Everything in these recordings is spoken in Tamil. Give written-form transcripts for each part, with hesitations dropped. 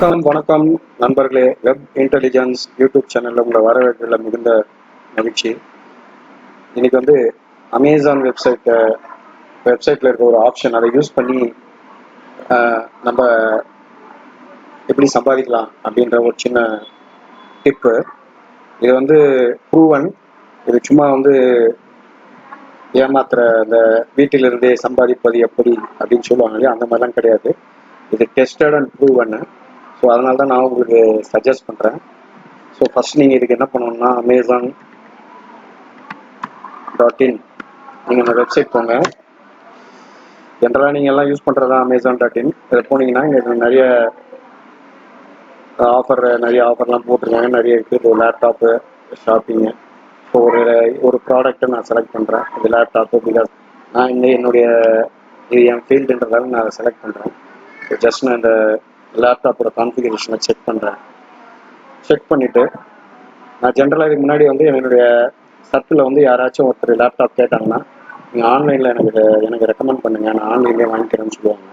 வணக்கம் நண்பர்களே. வெப் இன்டெலிஜென்ஸ் யூடியூப் சேனலில் உங்களை வரவேற்கிறதுல மிகுந்த மகிழ்ச்சி. இன்னைக்கு வந்து அமேசான் வெப்சைட்டில் இருக்க ஒரு ஆப்ஷன், அதை யூஸ் பண்ணி நம்ம எப்படி சம்பாதிக்கலாம் அப்படின்ற ஒரு சின்ன டிப்பு. இது வந்து ப்ரூவன். இது சும்மா வந்து ஏமாத்துற இந்த வீட்டிலிருந்தே சம்பாதிப்பது எப்படி அப்படின்னு சொல்லுவாங்க இல்லையா, அந்த மாதிரிலாம் கிடையாது. இது டெஸ்டட் அண்ட் ப்ரூவன். ஸோ அதனால தான் நான் உங்களுக்கு சஜஸ்ட் பண்ணுறேன். ஸோ ஃபஸ்ட் நீங்கள் இதுக்கு என்ன பண்ணணும்னா Amazon.in நீங்கள் இந்த வெப்சைட் போங்க. ஜென்ரலாக நீங்கள் எல்லாம் யூஸ் பண்ணுறது தான் Amazon.in. இதில் போனீங்கன்னா இங்கே நிறைய ஆஃபர்லாம் போட்டிருக்காங்க, நிறைய இருக்குது. ஒரு லேப்டாப்பு ஷாப்பிங்கு. ஸோ ஒரு ப்ராடக்ட்டை நான் செலக்ட் பண்ணுறேன். இது லேப்டாப்பு. பிகாஸ் நான் இது என் ஃபீல்டுன்றதால நான் அதை செலக்ட் பண்ணுறேன். ஜஸ்ட் நான் இந்த லேப்டாப்போட கான்ஃபிகரேஷனை செக் பண்ணுறேன். செக் பண்ணிவிட்டு நான் ஜென்ரலாக இதுக்கு முன்னாடி வந்து என்னுடைய சர்க்கிளில் வந்து யாராச்சும் ஒருத்தர் லேப்டாப் கேட்டாங்கன்னா, நீங்கள் ஆன்லைனில் எனக்கு ரெக்கமெண்ட் பண்ணுங்கள், நான் ஆன்லைன்லேயே வாங்கிக்கிறேன்னு சொல்லுவாங்க.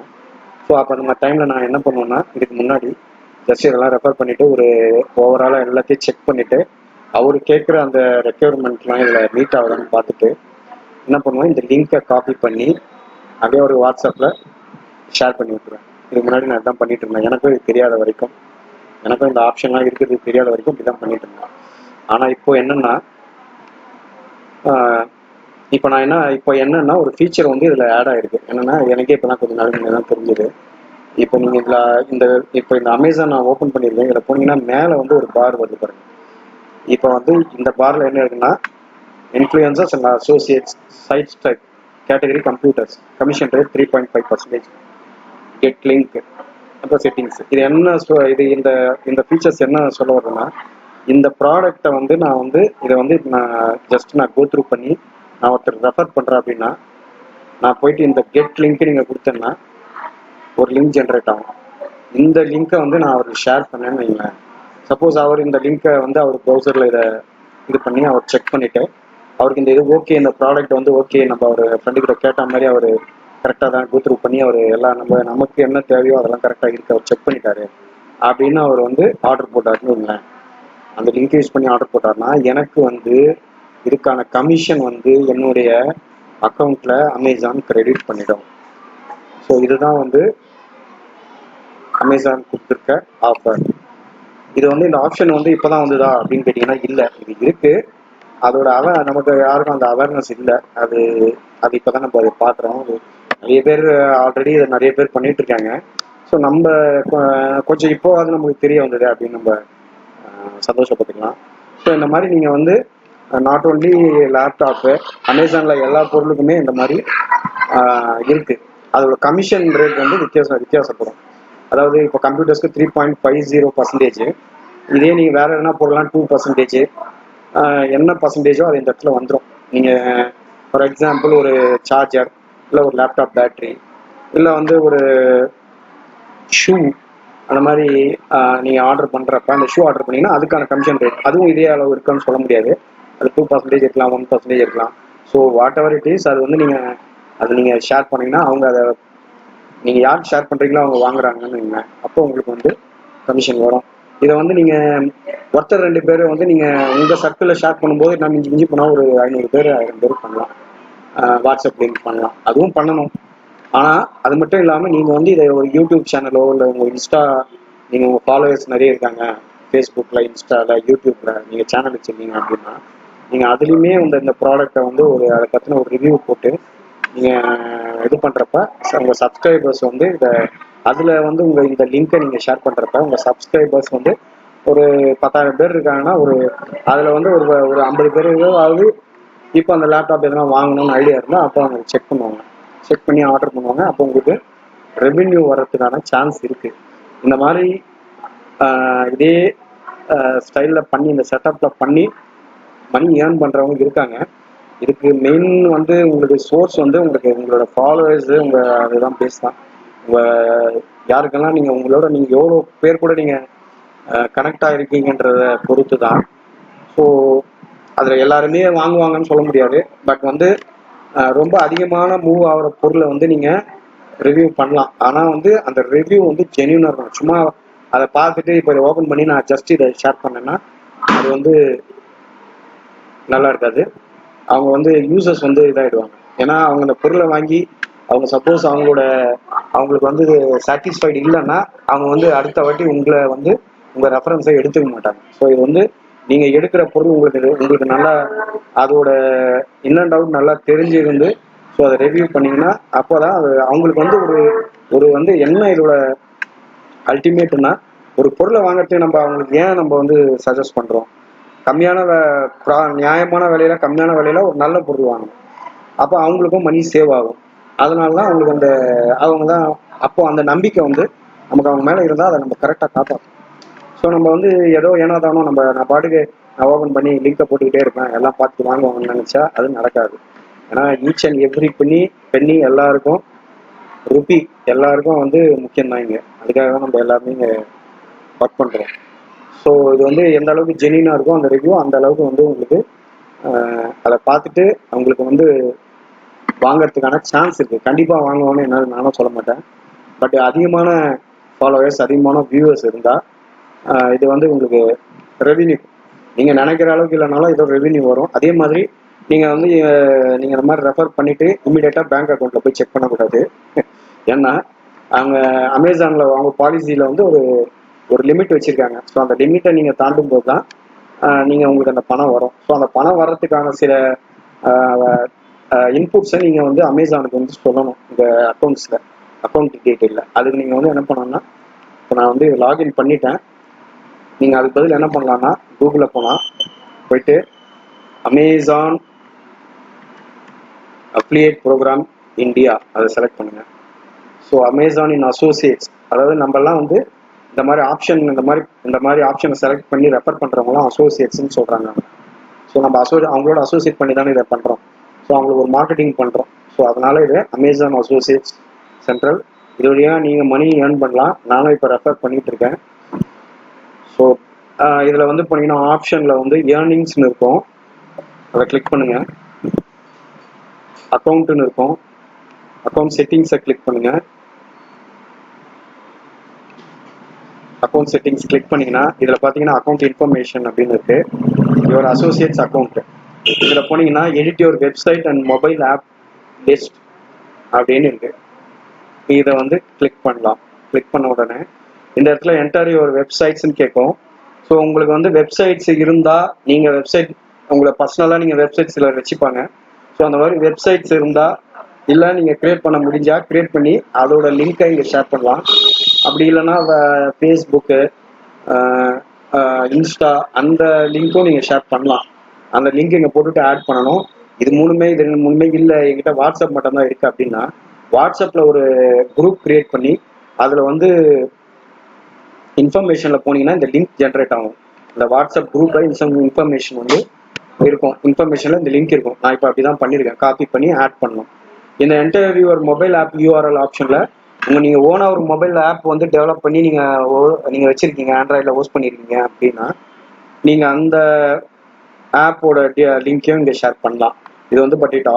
ஸோ அப்போ அந்த மாதிரி டைமில் நான் என்ன பண்ணுவேன்னா, இதுக்கு முன்னாடி ஜஸ்ட் இதெல்லாம் ரெஃபர் பண்ணிவிட்டு ஒரு ஓவராலாக எல்லாத்தையும் செக் பண்ணிவிட்டு அவர் கேட்குற அந்த ரெக்யர்மெண்ட்லாம் இதில் மீட் ஆகுதான்னு பார்த்துட்டு என்ன பண்ணுவேன், இந்த லிங்கை காப்பி பண்ணி அப்படியே ஒரு வாட்ஸ்அப்பில் ஷேர் பண்ணி விட்டுருவேன். இதுக்கு முன்னாடி நான் இதான் பண்ணிட்டு இருந்தேன். எனக்கும் இது தெரியாத வரைக்கும், எனக்கும் இந்த ஆப்ஷன்லாம் இருக்கிறது தெரியாத வரைக்கும் இப்படி தான் பண்ணிட்டு இருந்தேன். ஆனால் இப்போ என்னென்னா ஒரு ஃபீச்சர் வந்து இதில் ஆட் ஆகிருக்கு. என்னென்னா எனக்கே இப்போ தான் கொஞ்சம் நாளைக்கு தான் தெரிஞ்சுது. இப்போ நீங்கள் இந்த அமேசான் நான் ஓப்பன் பண்ணியிருக்கேன். இதில் போனீங்கன்னா மேலே வந்து ஒரு பார் வருது பாருங்க. இப்போ வந்து இந்த பாரில் என்ன இருக்குன்னா, influencers and associates sites type category computers commission rate 3.5%, get link, அப்புறம் செட்டிங்ஸ். இது என்ன இந்த ஃபீச்சர்ஸ் என்ன சொல்ல வருதுன்னா, இந்த ப்ராடக்டை வந்து நான் கோ த்ரூ பண்ணி நான் ஒருத்தர் ரெஃபர் பண்ணுறேன் அப்படின்னா, நான் போயிட்டு இந்த கெட் லிங்க் நீங்கள் கொடுத்தேன்னா ஒரு லிங்க் ஜென்ரேட் ஆகும். இந்த லிங்க்கை வந்து நான் அவருக்கு ஷேர் பண்ணேன்னு வைங்களேன். சப்போஸ் அவர் இந்த லிங்க்கை வந்து அவர் ப்ரௌசரில் இது பண்ணி அவர் செக் பண்ணிவிட்டு அவருக்கு இந்த இது ஓகே, இந்த ப்ராடக்ட் வந்து ஓகே, நம்ம அவர் ஃப்ரெண்டுக்கிட்ட கேட்ட மாதிரி அவர் கரெக்டாக தான் கோ த்ரூ பண்ணி அவர் எல்லாம் நமக்கு என்ன தேவையோ அதெல்லாம் கரெக்டாக இருக்கு, அவர் செக் பண்ணிட்டாரு அப்படின்னு அவர் வந்து ஆர்டர் போட்டாருன்னு வைங்களேன். அந்த லிங்க் யூஸ் பண்ணி ஆர்டர் போட்டார்னா எனக்கு வந்து இதுக்கான கமிஷன் வந்து என்னுடைய அக்கௌண்ட்டில் அமேசான் கிரெடிட் பண்ணிடும். ஸோ இதுதான் வந்து அமேசான் கொடுத்துருக்க ஆஃபர். இது வந்து இந்த ஆப்ஷன் வந்து இப்போ தான் வந்துதா அப்படின்னு கேட்டிங்கன்னா இல்லை, இது இருக்குது. அதோட நமக்கு யாருக்கும் அந்த அவேர்னஸ் இல்லை. அது இப்போ தான் நம்ம அதை பார்க்குறோம். நிறைய பேர் ஆல்ரெடி இதை நிறைய பேர் பண்ணிட்டு இருக்காங்க. ஸோ நம்ம கொஞ்சம் இப்போ அது நமக்கு தெரிய வந்தது அப்படின்னு நம்ம சந்தோஷப்பட்டுக்கலாம். ஸோ இந்த மாதிரி நீங்கள் வந்து நாட் ஓன்லி லேப்டாப்பு, அமேசானில் எல்லா பொருளுக்குமே இந்த மாதிரி இருக்குது. அதோட கமிஷன் ரேட் வந்து வித்தியாசப்படும். அதாவது இப்போ கம்ப்யூட்டர்ஸ்க்கு 3.50%, இதே நீங்கள் வேறு எதனா பொருள்லாம் 2%, என்ன பர்சன்டேஜோ அது இந்த இடத்துல வந்துடும். நீங்கள் ஃபார் எக்ஸாம்பிள் ஒரு சார்ஜர், இல்லை ஒரு லேப்டாப் பேட்ரி, இல்லை வந்து ஒரு ஷூ, அந்த மாதிரி நீங்கள் ஆர்டர் பண்ணுறப்ப அந்த ஷூ ஆர்டர் பண்ணிங்கன்னா அதுக்கான கமிஷன் ரேட் அதுவும் இதே அளவு இருக்குன்னு சொல்ல முடியாது. அது 2% இருக்கலாம், 1% இருக்கலாம். So what ever it is, அது வந்து நீங்கள் ஷேர் பண்ணிங்கன்னா அவங்க அதை நீங்கள் யாருக்கு ஷேர் பண்ணுறீங்களோ அவங்க வாங்குறாங்கன்னு வைங்களேன். அப்போ உங்களுக்கு வந்து கமிஷன் வரும். இதை வந்து நீங்கள் ஒருத்தர் 2 பேர் வந்து நீங்கள் உங்கள் சர்க்கிளில் ஷேர் பண்ணும்போது நம்ம இஞ்சி போனால் ஒரு 500 பேர் 1000 பேர் பண்ணலாம். வாட்ஸ்அப் லிங்க் பண்ணலாம், அதுவும் பண்ணணும். ஆனால் அது மட்டும் இல்லாமல் நீங்கள் வந்து இதை ஒரு யூடியூப் சேனலோ இல்லை உங்கள் நீங்கள் உங்கள் ஃபாலோவர்ஸ் நிறைய இருக்காங்க, ஃபேஸ்புக்கில், இன்ஸ்டாவில், யூடியூப்பில் நீங்கள் சேனல் வச்சுருக்கீங்க அப்படின்னா நீங்கள் அதுலேயுமே இந்த ப்ராடக்டை வந்து அதை பற்றின ஒரு ரிவ்யூ போட்டு நீங்கள் இது பண்ணுறப்ப உங்கள் சப்ஸ்கிரைபர்ஸ் வந்து அதில் வந்து இந்த லிங்கை நீங்கள் ஷேர் பண்ணுறப்ப உங்கள் சப்ஸ்கிரைபர்ஸ் வந்து ஒரு 10,000 பேர் இருக்காங்கன்னா அதில் வந்து ஒரு 50 பேருக்காவது இப்போ அந்த லேப்டாப் எதனா வாங்கணும்னு ஐடியா இருந்தால் அப்போ அவங்க செக் பண்ணி ஆர்டர் பண்ணுவாங்க. அப்போ உங்களுக்கு ரெவென்யூ வர்றதுக்கான சான்ஸ் இருக்குது. இந்த மாதிரி இதே ஸ்டைலில் பண்ணி இந்த செட்டப்பில் பண்ணி மணி ஏர்ன் பண்ணுறவங்க இருக்காங்க. இதுக்கு மெயின் வந்து உங்களுக்கு சோர்ஸ் வந்து உங்களோட ஃபாலோவர்ஸு அதுதான் பேசலாம். யாருக்கெல்லாம் நீங்கள் எவ்வளோ பேர் கூட நீங்கள் கனெக்ட் ஆகிருக்கீங்கன்றத பொறுத்து தான். ஸோ அதில் எல்லாருமே வாங்குவாங்கன்னு சொல்ல முடியாது. பட் வந்து ரொம்ப அதிகமான மூவ் ஆகிற பொருளை வந்து நீங்கள் ரிவ்யூ பண்ணலாம். ஆனால் வந்து அந்த ரிவ்யூ வந்து ஜென்யூனாக இருக்கணும். சும்மா அதை பார்த்துட்டு இப்போ இதை ஓப்பன் பண்ணி நான் ஜஸ்ட் இதை ஷேர் பண்ணேன்னா அது வந்து நல்லா இருக்காது. அவங்க வந்து யூசர்ஸ் வந்து இதாகிடுவாங்க. ஏன்னா அவங்க அந்த பொருளை வாங்கி அவங்க சப்போஸ் அவங்களுக்கு வந்து சாட்டிஸ்ஃபைடு இல்லைன்னா அவங்க வந்து அடுத்த வாட்டி உங்களை வந்து உங்கள் ரெஃபரன்ஸை எடுத்துக்க மாட்டாங்க. ஸோ இது வந்து நீங்கள் எடுக்கிற பொருள் உங்களுக்கு நல்லா அதோட இன்னும் டவுட் நல்லா தெரிஞ்சிருந்து ஸோ அதை ரிவ்யூ பண்ணிங்கன்னா அப்போ தான் அது அவங்களுக்கு வந்து ஒரு வந்து என்ன இதோட அல்டிமேட்னா ஒரு பொருளை வாங்குறதுக்கு அவங்களுக்கு ஏன் நம்ம வந்து சஜஸ்ட் பண்ணுறோம், கம்மியான நியாயமான விலையில கம்மியான விலையில ஒரு நல்ல பொருள் வாங்கணும். அப்போ அவங்களுக்கும் மணி சேவ் ஆகும். அதனால தான் அவங்களுக்கு அவங்க தான் அப்போ அந்த நம்பிக்கை வந்து நமக்கு அவங்க மேலே இருந்தால் அதை நம்ம கரெக்டாக காப்பாற்றணும். ஸோ நம்ம வந்து ஏதோ ஏனாதானோ நான் பாட்டுக்கு நான் ஓப்பன் பண்ணி லிங்கை போட்டுக்கிட்டே இருப்பேன், எல்லாம் பார்த்து வாங்குவாங்கன்னு நினச்சா அது நடக்காது. ஏன்னா ஈச் அண்ட் எவ்ரி பென்னி எல்லாருக்கும் ருபி எல்லாருக்கும் வந்து முக்கியம்தான் இங்கே. அதுக்காக தான் நம்ம எல்லாருமே இங்கே ஒர்க் பண்ணுறோம். ஸோ இது வந்து எந்த அளவுக்கு ஜெனியூனாக இருக்கும் அந்த ரிவ்யூ, அந்த அளவுக்கு வந்து உங்களுக்கு அதை பார்த்துட்டு அவங்களுக்கு வந்து வாங்கிறதுக்கான சான்ஸ் இருக்குது. கண்டிப்பாக வாங்குவான்னு என்னால் நானும் சொல்ல மாட்டேன். பட் அதிகமான ஃபாலோவர்ஸ் அதிகமான வியூவர்ஸ் இருந்தால் இது வந்து உங்களுக்கு ரெவின்யூ நீங்கள் நினைக்கிற அளவுக்கு இல்லைனாலும் ஏதோ ரெவின்யூ வரும். அதே மாதிரி நீங்கள் வந்து நீங்கள் இந்த மாதிரி ரெஃபர் பண்ணிவிட்டு இமீடியட்டாக பேங்க் அக்கௌண்ட்டில் போய் செக் பண்ணக்கூடாது. ஏன்னா அவங்க அமேசானில் அவங்க பாலிசியில் வந்து ஒரு லிமிட் வச்சுருக்காங்க. ஸோ அந்த லிமிட்டை நீங்கள் தாண்டும் போது தான் உங்களுக்கு அந்த பணம் வரும். ஸோ அந்த பணம் வர்றதுக்கான சில இன்புட்ஸை நீங்கள் வந்து அமேசானுக்கு வந்து சொல்லணும். இந்த அக்கௌண்ட் டீட்டெயிலில் அதுக்கு நீங்கள் வந்து என்ன பண்ணணும்னா, இப்போ நான் வந்து லாகின் பண்ணிட்டேன். நீங்கள் அதுக்கு பதில் என்ன பண்ணலான்னா கூகுளில் போயிட்டு அமேசான் அஃபிலியேட் ப்ரோக்ராம் இந்தியா அதை செலக்ட் பண்ணுங்கள். ஸோ அமேசான் இன் அசோசியேட்ஸ், அதாவது நம்மலாம் வந்து இந்த மாதிரி ஆப்ஷனை செலக்ட் பண்ணி ரெஃபர் பண்ணுறவங்களாம் அசோசியேட்ஸ்ன்னு சொல்கிறாங்க. ஸோ நம்ம அவங்களோட அசோசியேட் பண்ணி தானே இதை பண்ணுறோம். ஸோ அவங்களுக்கு ஒரு மார்க்கெட்டிங் பண்ணுறோம். ஸோ அதனால இது அமேசான் அசோசியேட்ஸ் சென்ட்ரல். இது வழியாக நீங்கள் மணி ஏர்ன் பண்ணலாம். நானும் இப்போ ரெஃபர் பண்ணிட்டு இருக்கேன். ஸோ இதில் வந்து போனீங்கன்னா ஆப்ஷனில் வந்து ஏர்னிங்ஸ்னு இருக்கும், அதை கிளிக் பண்ணுங்கள். அக்கௌண்ட்டுன்னு இருக்கும், அக்கௌண்ட் செட்டிங்ஸை கிளிக் பண்ணுங்கள். அக்கௌண்ட் செட்டிங்ஸ் கிளிக் பண்ணிங்கன்னா இதில் பார்த்தீங்கன்னா அக்கௌண்ட் இன்ஃபர்மேஷன் அப்படின்னு இருக்குது, யுவர் அசோசியேட்ஸ் அக்கௌண்ட். இதில் போனீங்கன்னா edit your website and mobile app list அப்படின்னு இருக்குது. இதை வந்து கிளிக் பண்ணலாம். கிளிக் பண்ண உடனே இந்த இடத்துல என்டர் யுவர் வெப்சைட்ஸ்ன்னு கேட்கும். ஸோ உங்களுக்கு வந்து வெப்சைட்ஸ் இருந்தால் நீங்கள் உங்களை பர்சனலாக நீங்கள் வெப்சைட்ஸ் சிலர் வச்சுப்பாங்க. ஸோ அந்த மாதிரி வெப்சைட்ஸ் இருந்தால் இல்லை நீங்கள் க்ரியேட் பண்ண முடிஞ்சால் க்ரியேட் பண்ணி அதோட லிங்க்கை இங்கே ஷேர் பண்ணலாம். அப்படி இல்லைன்னா ஃபேஸ்புக்கு, இன்ஸ்டா அந்த லிங்க்கும் நீங்கள் ஷேர் பண்ணலாம். அந்த லிங்க் இங்கே போட்டுட்டு ஆட் பண்ணணும். இது மூணுமே இல்லை என்கிட்ட வாட்ஸ்அப் மட்டும்தான் இருக்குது அப்படின்னா வாட்ஸ்அப்பில் ஒரு குரூப் க்ரியேட் பண்ணி அதில் வந்து இன்ஃபர்மேஷனில் போனீங்கன்னா இந்த லிங்க் ஜென்ரேட் ஆகும். இந்த வாட்ஸ்அப் குரூப்பில் இன்ஃபர்மேஷன் வந்து இருக்கும். இன்ஃபர்மேஷனில் இந்த லிங்க் இருக்கும். நான் இப்போ அப்படி தான் பண்ணியிருக்கேன். காப்பி பண்ணி ஆட் பண்ணணும். இந்த enter your mobile app URL ஆப்ஷனில் நீங்கள் ஓனாக ஒரு மொபைல் ஆப் வந்து டெவலப் பண்ணி நீங்கள் வச்சுருக்கீங்க, ஆண்ட்ராய்டில் ஹோஸ்ட் பண்ணியிருக்கீங்க அப்படின்னா நீங்கள் அந்த ஆப்போட லிங்க்கையும் இங்கே ஷேர் பண்ணலாம். இது வந்து பட் இட்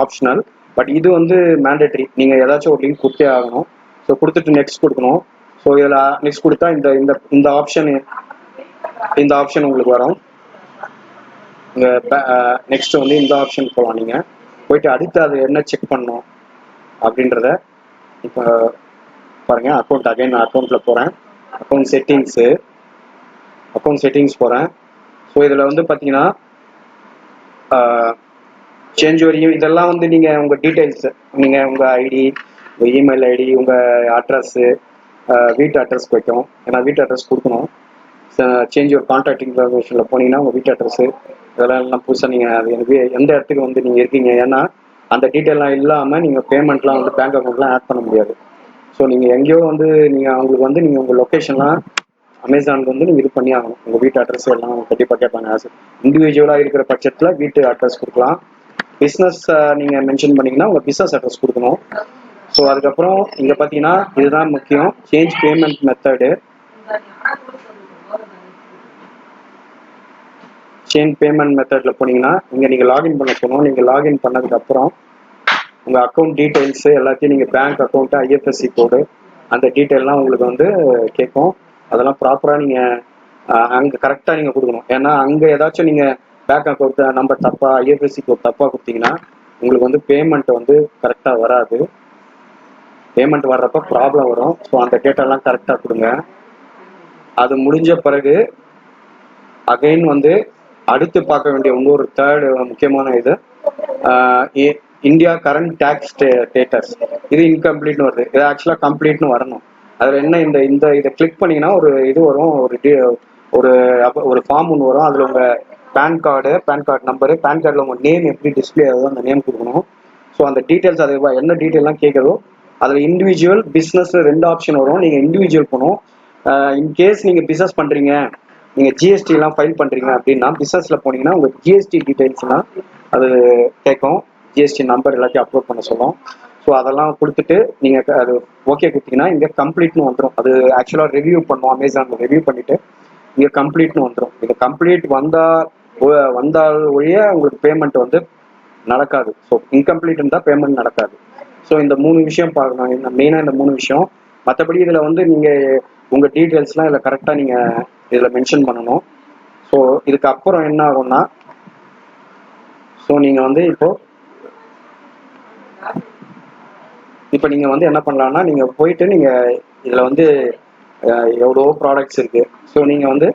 ஆப்ஷனல். பட் இது வந்து மேண்டேட்ரி. நீங்கள் ஏதாச்சும் ஒரு லிங்க் கொடுத்தே ஆகணும். ஸோ கொடுத்துட்டு நெக்ஸ்ட் கொடுக்கணும். ஸோ இதில் நெக்ஸ்ட் கொடுத்தா இந்த ஆப்ஷன் உங்களுக்கு வரும். இங்கே நெக்ஸ்ட் வந்து இந்த ஆப்ஷன் போகலாம். நீங்கள் போயிட்டு அடுத்து அது என்ன செக் பண்ணணும் அப்படின்றத இப்போ பாருங்கள். நான் அக்கௌண்ட்டில் போகிறேன். அக்கௌண்ட் செட்டிங்ஸ் போகிறேன். ஸோ இதில் வந்து பார்த்தீங்கன்னா சேஞ்ச் வரையும் இதெல்லாம் வந்து நீங்கள் உங்கள் டீட்டெயில்ஸு, நீங்கள் உங்கள் ஐடி, உங்கள் இமெயில் ஐடி, உங்கள் அட்ரஸ்ஸு, வீட்டு அட்ரஸ் வைக்கும். ஏன்னா வீட்டு அட்ரஸ் கொடுக்கணும். சேஞ்ச் யுவர் கான்டாக்ட் இன்ஃபர்மேஷனில் போனீங்கன்னா உங்கள் வீட்டு அட்ரஸ்ஸு இதெல்லாம் புதுசாக நீங்கள் அது எனக்கு எந்த இடத்துக்கு வந்து நீங்கள் இருக்கீங்க, ஏன்னா அந்த டீட்டெயிலாம் இல்லாமல் நீங்கள் பேமெண்ட்லாம் வந்து பேங்க் அக்கௌண்ட்லாம் ஆட் பண்ண முடியாது. ஸோ நீங்கள் எங்கேயோ வந்து அவங்களுக்கு வந்து நீங்கள் உங்கள் லொக்கேஷன்லாம் அமேசானுக்கு வந்து நீங்கள் இது பண்ணி ஆகணும். உங்கள் வீட்டு அட்ரஸ் எல்லாம் கண்டிப்பாக கேட்பாங்க. இண்டிவிஜுவலாக இருக்கிற பட்சத்தில் வீட்டு அட்ரஸ் கொடுக்கலாம். பிஸ்னஸ் நீங்கள் மென்ஷன் பண்ணிங்கன்னா உங்கள் பிஸ்னஸ் அட்ரஸ் கொடுக்கணும். ஸோ அதுக்கப்புறம் இங்கே பார்த்தீங்கன்னா இதுதான் முக்கியம், change payment method. Change payment மெத்தடில் போனீங்கன்னா இங்கே நீங்கள் லாகின் பண்ண போகணும். நீங்கள் லாகின் பண்ணதுக்கப்புறம் உங்கள் அக்கௌண்ட் டீட்டெயில்ஸு எல்லாத்தையும் நீங்கள் பேங்க் அக்கௌண்ட்டு, ஐஎஃப்எஸ்சி கோடு அந்த டீட்டெயிலெலாம் உங்களுக்கு வந்து கேட்கும். அதெல்லாம் ப்ராப்பராக நீங்கள் அங்கே கரெக்டாக நீங்கள் கொடுக்கணும். ஏன்னா அங்கே ஏதாச்சும் நீங்கள் பேங்க் அக்கௌண்ட் நம்பர் தப்பாக, ஐஎஃப்எஸ்சி கோட் தப்பாக கொடுத்தீங்கன்னா உங்களுக்கு வந்து பேமெண்ட் வந்து கரெக்டாக வராது. பேமெண்ட் வர்றப்ப ப்ராப்ளம் வரும். ஸோ அந்த டேட்டாலாம் கரெக்டாக கொடுங்க. அது முடிஞ்ச பிறகு அகைன் வந்து அடுத்து பார்க்க வேண்டிய இன்னொரு தேர்டு முக்கியமான இது இந்தியா கரண்ட் டேக்ஸ் ஸ்டேட்டஸ். இது இன்கம்ப்ளீட்னு வருது. இது ஆக்சுவலாக கம்ப்ளீட்னு வரணும். அதில் என்ன, இந்த இந்த இதை கிளிக் பண்ணிங்கன்னா ஒரு இது வரும், ஒரு ஒரு ஃபார்ம் ஒன்று வரும். அதில் உங்கள் பேன் கார்டு நம்பரு, பேன் கார்டில் உங்கள் நேம் எப்படி டிஸ்பிளே ஆகுதோ அந்த நேம் கொடுக்கணும். ஸோ அந்த டீட்டெயில்ஸ், அது என்ன டீட்டெயிலாம் கேட்குறதோ அதில் இண்டிவிஜுவல் பிஸ்னஸ் 2 ஆப்ஷன் வரும். நீங்கள் இண்டிவிஜுவல் போகணும். இன்கேஸ் நீங்கள் பிஸ்னஸ் பண்ணுறீங்க, நீங்கள் ஜிஎஸ்டிலாம் ஃபைல் பண்ணுறீங்க அப்படின்னா பிஸ்னஸில் போனீங்கன்னா உங்களுக்கு ஜிஎஸ்டி டீட்டெயில்ஸ்லாம் அது கேட்கும். ஜிஎஸ்டி நம்பர் எல்லாத்தையும் அப்லோட் பண்ண சொல்லும். ஸோ அதெல்லாம் கொடுத்துட்டு நீங்கள் அது ஓகே கொடுத்தீங்கன்னா இங்கே கம்ப்ளீட்னு வந்துடும். அது ஆக்சுவலாக ரிவ்யூ பண்ணுவோம், அமேசானில் ரிவ்யூ பண்ணிவிட்டு இங்கே கம்ப்ளீட்னு வந்துடும். இது கம்ப்ளீட் வந்தால் ஒழிய உங்களுக்கு பேமெண்ட் வந்து நடக்காது. ஸோ இன்கம்ப்ளீட் இருந்தால் பேமெண்ட் நடக்காது. ஸோ இந்த 3 விஷயம் பார்க்கணும், மெயினாக இந்த 3 விஷயம். மற்றபடி இதில் வந்து நீங்கள் உங்கள் டீட்டெயில்ஸ்லாம் இதில் கரெக்டாக நீங்கள் இதில் மென்ஷன் பண்ணணும். ஸோ இதுக்கு அப்புறம் என்ன ஆகும்னா, ஸோ நீங்கள் வந்து இப்போ நீங்கள் வந்து என்ன பண்ணலான்னா, நீங்கள் போயிட்டு நீங்கள் இதில் வந்து எவ்வளோ ப்ராடக்ட்ஸ் இருக்குது. ஸோ நீங்கள் வந்து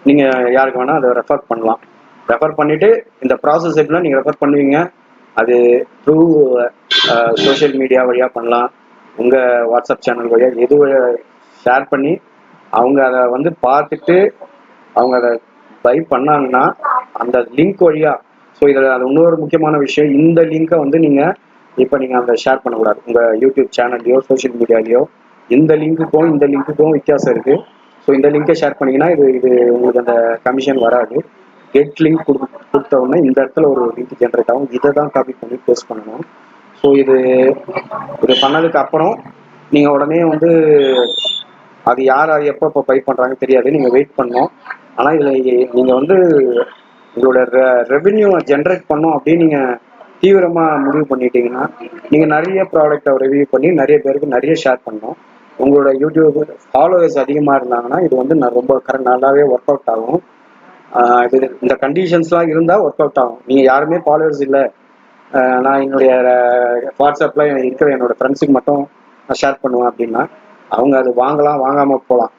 நீங்கள் யாருக்கு வேணால் அதை ரெஃபர் பண்ணலாம். ரெஃபர் பண்ணிவிட்டு இந்த ப்ராசஸ் எப்படிலாம் நீங்கள் ரெஃபர் பண்ணுவீங்க, அது த்ரூ சோஷியல் மீடியா வழியாக பண்ணலாம், உங்கள் வாட்ஸ்அப் சேனல் வழியாக எது ஷேர் பண்ணி அவங்க அதை வந்து பார்த்துட்டு அவங்க அதை பை பண்ணாங்கன்னா அந்த லிங்க் வழியாக. ஸோ இதில் அது இன்னொரு முக்கியமான விஷயம், இந்த லிங்க்கை வந்து நீங்கள் இப்போ நீங்கள் அந்த ஷேர் பண்ணக்கூடாது. உங்கள் யூடியூப் சேனல்லையோ சோஷியல் மீடியாலேயோ இந்த லிங்க்குக்கும் வித்தியாசம் இருக்குது. ஸோ இந்த லிங்கை ஷேர் பண்ணிங்கன்னா இது உங்களுக்கு அந்த கமிஷன் வராது. கெட் லிங்க் கொடுத்த உடனே இந்த இடத்துல ஒரு லிங்க் ஜென்ரேட் ஆகும். இதை தான் காப்பி பண்ணி போஸ்ட் பண்ணணும். ஸோ இது பண்ணதுக்கு அப்புறம் நீங்கள் உடனே வந்து அது யார் எப்போ பை பண்ணுறாங்க தெரியாது, நீங்கள் வெயிட் பண்ணணும். ஆனால் இதில் நீங்கள் வந்து உங்களோட ரெவென்யூவை ஜென்ரேட் பண்ணோம் அப்படின்னு நீங்கள் தீவிரமாக முடிவு பண்ணிட்டீங்கன்னா நீங்கள் நிறைய ப்ராடக்டை ரிவ்யூ பண்ணி நிறைய பேருக்கு நிறைய ஷேர் பண்ணணும். உங்களோட யூடியூப் ஃபாலோவர்ஸ் அதிகமாக இருந்தாங்கன்னா இது வந்து ரொம்ப நல்லாவே ஒர்க் அவுட் ஆகும். இது இந்த கண்டிஷன்ஸ்லாம் இருந்தால் ஒர்க் அவுட் ஆகும். நீங்கள் யாருமே ஃபாலோவர்ஸ் இல்லை, நான் என்னுடைய வாட்ஸ்அப்பில் இருக்கிற என்னோட ஃப்ரெண்ட்ஸுக்கு மட்டும் நான் ஷேர் பண்ணுவேன் அப்படின்னா அவங்க அது வாங்கலாம், வாங்காமல் போகலாம்.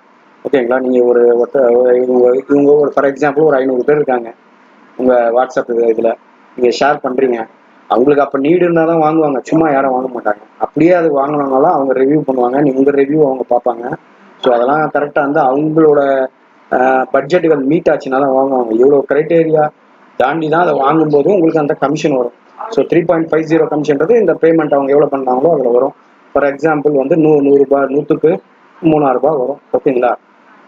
ஓகேங்களா? நீங்கள் இவங்க ஒரு ஃபார் எக்ஸாம்பிள் ஒரு 500 பேர் இருக்காங்க உங்கள் வாட்ஸ்அப் இதில் நீங்கள் ஷேர் பண்ணுறீங்க. அவங்களுக்கு அப்போ நீடு இருந்தால் தான் வாங்குவாங்க, சும்மா யாரும் வாங்க மாட்டாங்க. அப்படியே அது வாங்கினாலும் அவங்க ரிவ்யூ பண்ணுவாங்க, உங்கள் ரிவ்யூ அவங்க பார்ப்பாங்க. ஸோ அதெல்லாம் கரெக்டாக வந்து அவங்களோட பட்ஜெட்டுகள் மீட் ஆச்சுன்னா தான் வாங்குவாங்க. இவ்வளோ க்ரைட்டேரியா தாண்டி தான் அதை வாங்கும்போது உங்களுக்கு அந்த கமிஷன் வரும். ஸோ 3.50 கமிஷன்றது இந்த பேமெண்ட் அவங்க எவ்வளோ பண்ணாங்களோ அதில் வரும். ஃபார் எக்ஸாம்பிள் வந்து 100 ரூபாய், 100க்கு 3000 ரூபாய் வரும். ஓகேங்களா?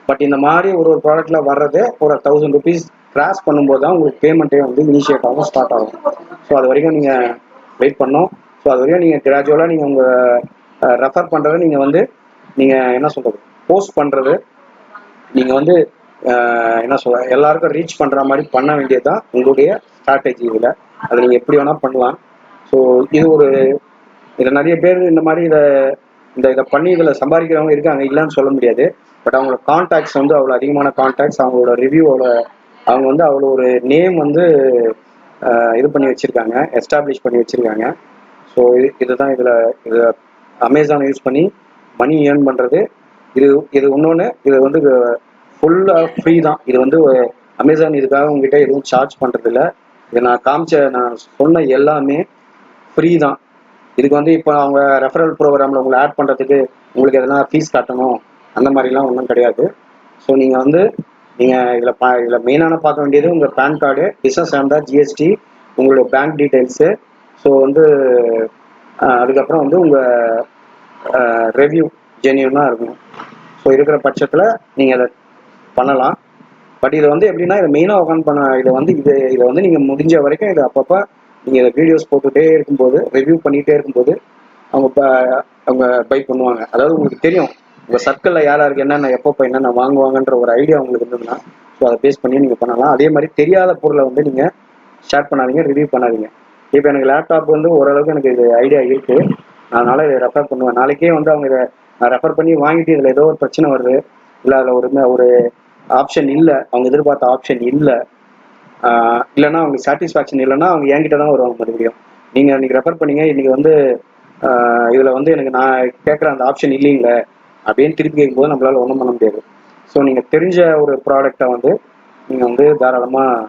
பட் இந்த மாதிரி ஒரு ப்ராடக்ட்ல வர்றது ஒரு 1000 ருபீஸ் கிராஸ் பண்ணும்போது தான் உங்களுக்கு பேமெண்ட்டே வந்து இனிஷியேட் ஆகும், ஸ்டார்ட் ஆகும். ஸோ அது வரைக்கும் நீங்கள் வெயிட் பண்ணோம். ஸோ அது வரைக்கும் நீங்கள் கிராஜுவலாக நீங்கள் உங்கள் ரெஃபர் பண்ணுறது, நீங்கள் என்ன சொல்கிறது, போஸ்ட் பண்ணுறது, நீங்கள் வந்து என்ன சொல்ற எல்லாருக்கும் ரீச் பண்ணுற மாதிரி பண்ண வேண்டியது தான் உங்களுடைய ஸ்ட்ராட்டஜி. இதில் அதை நீங்கள் எப்படி வேணால் பண்ணலாம். ஸோ இதில் நிறைய பேர் இந்த மாதிரி இதை பண்ணி இதில் சம்பாதிக்கிறவங்க இருக்காங்க, இல்லைன்னு சொல்ல முடியாது. பட் அவங்களோட கான்டாக்ட்ஸ் வந்து அவ்வளோ அதிகமான கான்டாக்ட்ஸ், அவங்களோட ரிவ்யூவோட அவங்க வந்து அவ்வளோ ஒரு நேம் வந்து இது பண்ணி வச்சுருக்காங்க, எஸ்டாப்ளிஷ் பண்ணி வச்சுருக்காங்க. ஸோ இதுதான் இதில் அமேசானை யூஸ் பண்ணி மணி ஏர்ன் பண்ணுறது. இது இன்னொன்று, இது வந்து ஃபுல்லாக ஃப்ரீ தான். இது வந்து அமேசான் இதுக்காக உங்ககிட்ட எதுவும் சார்ஜ் பண்ணுறதில்ல. இது நான் சொன்ன எல்லாமே ஃப்ரீ தான். இதுக்கு வந்து இப்போ அவங்க ரெஃபரல் ப்ரோக்ராமில் உங்களை ஆட் பண்ணுறதுக்கு உங்களுக்கு எதனா ஃபீஸ் கட்டணும் அந்த மாதிரிலாம் ஒன்றும் கிடையாது. ஸோ நீங்கள் இதில் மெயினான பார்க்க வேண்டியது உங்கள் பேன் கார்டு, பிஸ்னஸ் இருந்தால் ஜிஎஸ்டி, உங்களுடைய பேங்க் டீட்டெயில்ஸு. ஸோ வந்து அதுக்கப்புறம் வந்து உங்கள் ரெவ்யூ ஜென்யூனாக இருக்கணும். ஸோ இருக்கிற பட்சத்தில் நீங்கள் அதை பண்ணலாம். பட் இதை வந்து எப்படின்னா, இதை மெயினாக உட்காந்து இதை வந்து நீங்கள் முடிஞ்ச வரைக்கும் இதை அப்பப்போ நீங்கள் இதை வீடியோஸ் போட்டுகிட்டே இருக்கும்போது, ரிவ்யூ பண்ணிகிட்டே இருக்கும்போது அவங்க பை பண்ணுவாங்க. அதாவது உங்களுக்கு தெரியும் உங்கள் சர்க்கிளில் யாருக்கு என்னென்ன எப்பப்போ என்னென்ன வாங்குவாங்கன்ற ஒரு ஐடியா உங்களுக்கு இருந்ததுன்னா, ஸோ அதை பேஸ் பண்ணி நீங்கள் பண்ணலாம். அதே மாதிரி தெரியாத பொருளை வந்து நீங்கள் ஷேர் பண்ணாதீங்க, ரிவ்யூ பண்ணாதீங்க. இப்போ எனக்கு லேப்டாப் வந்து ஓரளவுக்கு எனக்கு இது ஐடியா இருக்குது, அதனால் இதை ரெஃபர் பண்ணுவேன். நாளைக்கே வந்து அவங்க இதை ரெஃபர் பண்ணி வாங்கிட்டு இதில் ஏதோ ஒரு பிரச்சனை வருது, இல்லை அதில் ஒரு ஆப்ஷன் இல்லை, அவங்க எதிர்பார்த்த ஆப்ஷன் இல்லை, இல்லைன்னா அவங்க சாட்டிஸ்ஃபேக்ஷன் இல்லைன்னா அவங்க என்கிட்ட தான் வருவாங்க மறுபடியும். நீங்கள் இன்னைக்கு ரெஃபர் பண்ணீங்க, இன்னைக்கு வந்து இதில் வந்து எனக்கு நான் கேட்குற அந்த ஆப்ஷன் இல்லைங்களே அப்படின்னு திருப்பி கேட்கும்போது நம்மளால ஒன்றும் பண்ண முடியாது. ஸோ நீங்கள் தெரிஞ்ச ஒரு ப்ராடக்டை வந்து நீங்கள் வந்து தாராளமாக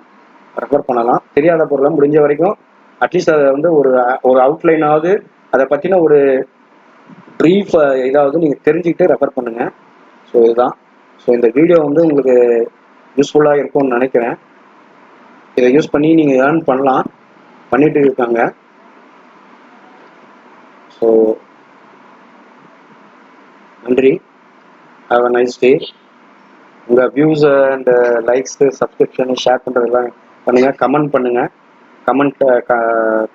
ரெஃபர் பண்ணலாம். தெரியாத பொருளை முடிஞ்ச வரைக்கும் அட்லீஸ்ட் அதை வந்து ஒரு அவுட்லைனாவது அதை பற்றின ஒரு ப்ரீஃப் இதாவது நீங்கள் தெரிஞ்சுக்கிட்டு ரெஃபர் பண்ணுங்கள். ஸோ இதுதான். ஸோ இந்த வீடியோ வந்து உங்களுக்கு யூஸ்ஃபுல்லாக இருக்கும்னு நினைக்கிறேன். இதை யூஸ் பண்ணி நீங்கள் ஏர்ன் பண்ணலாம், பண்ணிட்டு இருக்காங்க. ஸோ நன்றி. Have a nice day. உங்கள் views and likes, subscription, share பண்ணுறதெல்லாம் பண்ணுங்கள், கமெண்ட் பண்ணுங்கள்.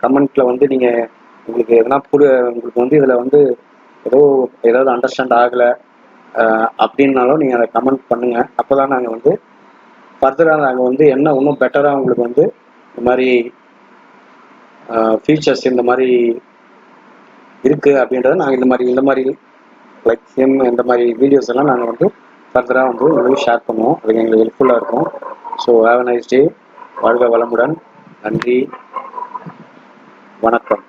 கமெண்ட்டில் வந்து நீங்கள் உங்களுக்கு எதனா உங்களுக்கு வந்து இதில் வந்து ஏதாவது அண்டர்ஸ்டாண்ட் ஆகலை அப்படின்னாலும் நீங்கள் அதை கமெண்ட் பண்ணுங்கள். அப்போ தான் நாங்கள் வந்து ஃபர்தராக நாங்கள் வந்து என்ன இன்னும் பெட்டராக உங்களுக்கு வந்து இந்த மாதிரி ஃபீச்சர்ஸ் இந்த மாதிரி இருக்குது அப்படின்றத நாங்கள் இந்த மாதிரி லைக் சேம் இந்த மாதிரி வீடியோஸ் எல்லாம் நாங்கள் வந்து ஃபர்தராக வந்து உங்களுக்கு ஷேர் பண்ணுவோம். அதுக்கு எங்களுக்கு ஹெல்ப்ஃபுல்லாக இருக்கும். ஸோ ஹேவ் அ நைஸ் டே. வாழ்க வளமுடன். நன்றி, வணக்கம்.